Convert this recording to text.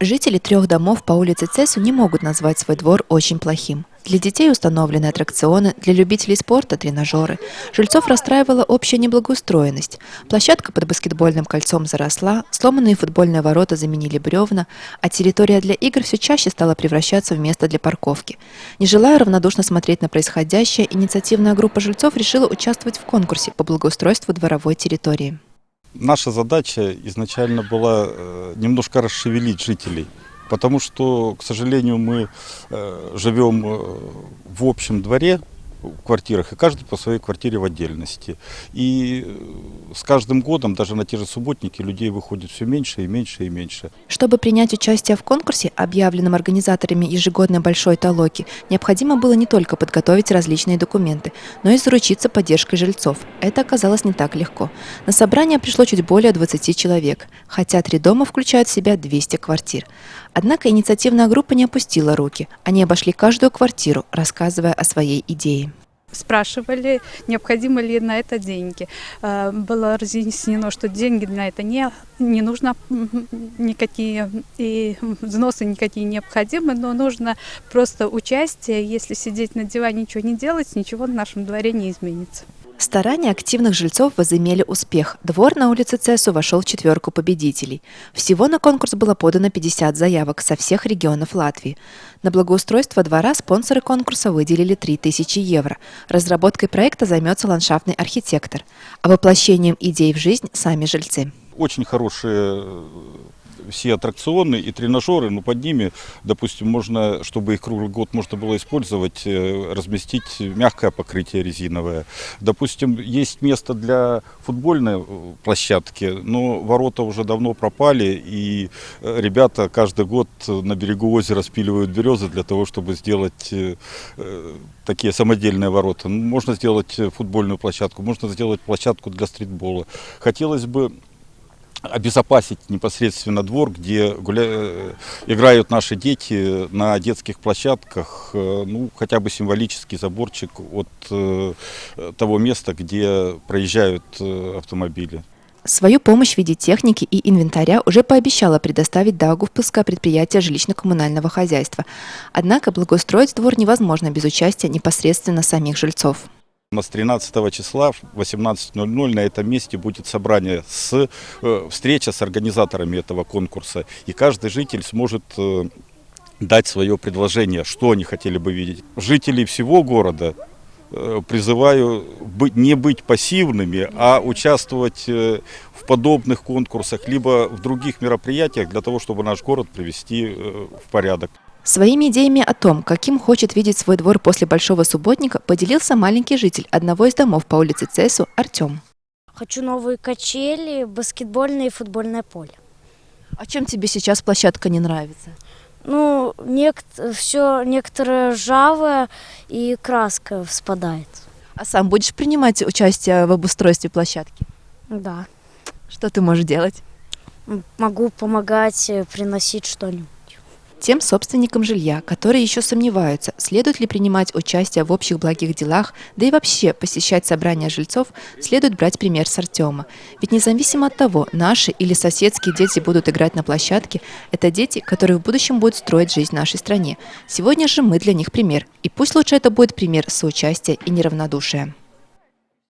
Жители 3 домов по улице Цесу не могут назвать свой двор очень плохим. Для детей установлены аттракционы, для любителей спорта – тренажеры. Жильцов расстраивала общая неблагоустроенность. Площадка под баскетбольным кольцом заросла, сломанные футбольные ворота заменили бревна, а территория для игр все чаще стала превращаться в место для парковки. Не желая равнодушно смотреть на происходящее, инициативная группа жильцов решила участвовать в конкурсе по благоустройству дворовой территории. Наша задача изначально была немножко расшевелить жителей, потому что, к сожалению, мы живем в общем дворе, в квартирах, и каждый по своей квартире в отдельности. И с каждым годом, даже на те же субботники, людей выходит все меньше и меньше и меньше. Чтобы принять участие в конкурсе, объявленном организаторами ежегодной большой толоки, необходимо было не только подготовить различные документы, но и заручиться поддержкой жильцов. Это оказалось не так легко. На собрание пришло чуть более 20 человек, хотя 3 дома включают в себя 200 квартир. Однако инициативная группа не опустила руки. Они обошли каждую квартиру, рассказывая о своей идее. Спрашивали, необходимы ли на это деньги. Было разъяснено, что деньги на это не нужно никакие, и взносы никакие необходимы, но нужно просто участие. Если сидеть на диване, ничего не делать, ничего в нашем дворе не изменится. Старания активных жильцов возымели успех. Двор на улице Цесу вошел в 4 победителей. Всего на конкурс было подано 50 заявок со всех регионов Латвии. На благоустройство двора спонсоры конкурса выделили 3000 евро. Разработкой проекта займется ландшафтный архитектор, а воплощением идей в жизнь – сами жильцы. Очень хорошие все аттракционы и тренажеры, но под ними, допустим, можно, чтобы их круглый год можно было использовать, разместить мягкое покрытие резиновое. Допустим, есть место для футбольной площадки, но ворота уже давно пропали, и ребята каждый год на берегу озера спиливают березы для того, чтобы сделать такие самодельные ворота. Можно сделать футбольную площадку, можно сделать площадку для стритбола. Хотелось бы обезопасить непосредственно двор, где играют наши дети на детских площадках, ну, хотя бы символический заборчик от того места, где проезжают автомобили. Свою помощь в виде техники и инвентаря уже пообещало предоставить Даугавпилское предприятие жилищно-коммунального хозяйства. Однако благоустроить двор невозможно без участия непосредственно самих жильцов. У нас 13 числа в 18:00 на этом месте будет собрание, встреча с организаторами этого конкурса. И каждый житель сможет дать свое предложение, что они хотели бы видеть. Жителей всего города призываю не быть пассивными, а участвовать в подобных конкурсах, либо в других мероприятиях для того, чтобы наш город привести в порядок. Своими идеями о том, каким хочет видеть свой двор после Большого субботника, поделился маленький житель одного из домов по улице Цесу Артем. Хочу новые качели, баскетбольное и футбольное поле. А чем тебе сейчас площадка не нравится? Ну, все некоторое ржавое и краска спадает. А сам будешь принимать участие в обустройстве площадки? Да. Что ты можешь делать? Могу помогать приносить что-нибудь. Тем собственникам жилья, которые еще сомневаются, следует ли принимать участие в общих благих делах, да и вообще посещать собрания жильцов, следует брать пример с Артема. Ведь независимо от того, наши или соседские дети будут играть на площадке, это дети, которые в будущем будут строить жизнь в нашей стране. Сегодня же мы для них пример. И пусть лучше это будет пример соучастия и неравнодушия.